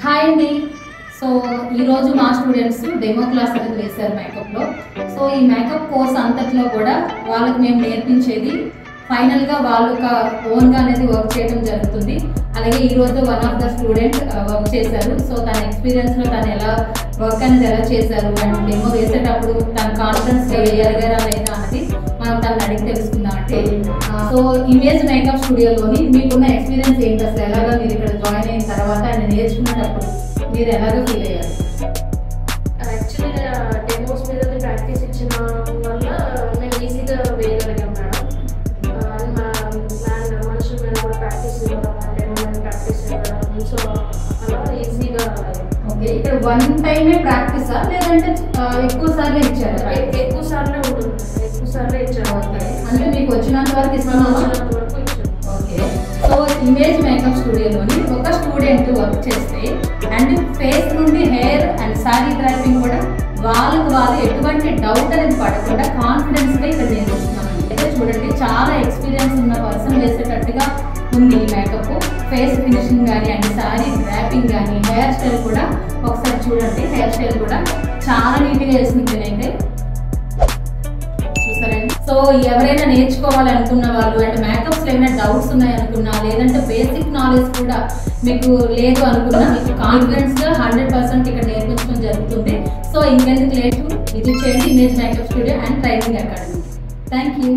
Hi అండి. So ఈరోజు మా స్టూడెంట్స్ డెమో క్లాస్ అనేది వేశారు మేకప్లో. సో ఈ మేకప్ కోర్స్ అంతట్లో కూడా వాళ్ళకి మేము నేర్పించేది ఫైనల్గా వాళ్ళు ఒక ఓన్గా అనేది వర్క్ చేయడం జరుగుతుంది. అలాగే ఈరోజు one of the student work చేశారు. సో తన ఎక్స్పీరియన్స్లో తను ఎలా వర్క్ అనేది ఎలా చేశారు అండ్ డెమో వేసేటప్పుడు తన కాన్ఫిడెన్స్ ఎరగారా లేదా అనేది మనం తనని అడిగి తెలుసుకుందాం. అంటే సో ఇమేజ్ మేకప్ స్టూడియోలోని మీకున్న ఎక్స్పీరియన్స్ ఏంటి, అసలు ఎలాగా మీరు ఇక్కడ జాయిన్ అయిన తర్వాత అండ్ నేర్చుకునేటప్పుడు మీరు ఎలాగో ఫీల్ అయ్యారు? యాక్చువల్గా డెమోస్ మీద ప్రాక్టీస్ ఇచ్చిన వల్ల మేము ఈజీగా వేయగలిగాం మేడం. మనుషుల మీద కూడా ప్రాక్టీస్ ఇవ్వడం, డెమో మీద ప్రాక్టీస్ ఇవ్వడం, సో అలా ఈజీగా. ఓకే, ఇక్కడ వన్ టైమే ప్రాక్టీసా లేదంటే ఎక్కువ సార్లు ఇచ్చారు? ఎక్కువ సార్లే ఉంటుంది, ఎక్కువ సార్లే ఇచ్చారు. అంటే మీకు వచ్చినంత వరకు ఇస్తున్నామా? ఓకే, సో ఇమేజ్ మేకప్ స్టూడియోలోని ఒక స్టూడెంట్ వర్క్ చేస్తే అండ్ ఫేస్ నుండి హెయిర్ అండ్ శారీ డ్రైపింగ్ కూడా వాళ్ళకు వాళ్ళు ఎటువంటి డౌట్ అనేది పడకుండా కాన్ఫిడెన్స్గా ఇక్కడ నేర్పిస్తున్నామండి. అయితే చూడండి, చాలా ఎక్స్పీరియన్స్ ఉన్న పర్సన్ వేసేటట్టుగా ఉంది ఈ మేకప్. ఫేస్ ఫినిషింగ్ కానీ అండ్ శారీ డ్రాపింగ్ కానీ హెయిర్ స్టైల్ కూడా ఒకసారి చూడండి. హెయిర్ స్టైల్ కూడా చాలా నీట్గా వేసింది నేనైతే చూసారండి. సో ఎవరైనా నేర్చుకోవాలి అనుకున్న వాళ్ళు అండ్ మేకప్స్లో ఏమైనా డౌట్స్ ఉన్నాయనుకున్నా లేదంటే బేసిక్ నాలెడ్జ్ కూడా మీకు లేదు అనుకున్నా మీకు కాన్ఫిడెన్స్గా 100% ఇక్కడ నేర్పించడం జరుగుతుంది. సో ఇంకెందుకు లేటు, ఇది చేయండి image makeup studio and training academy. Thank you.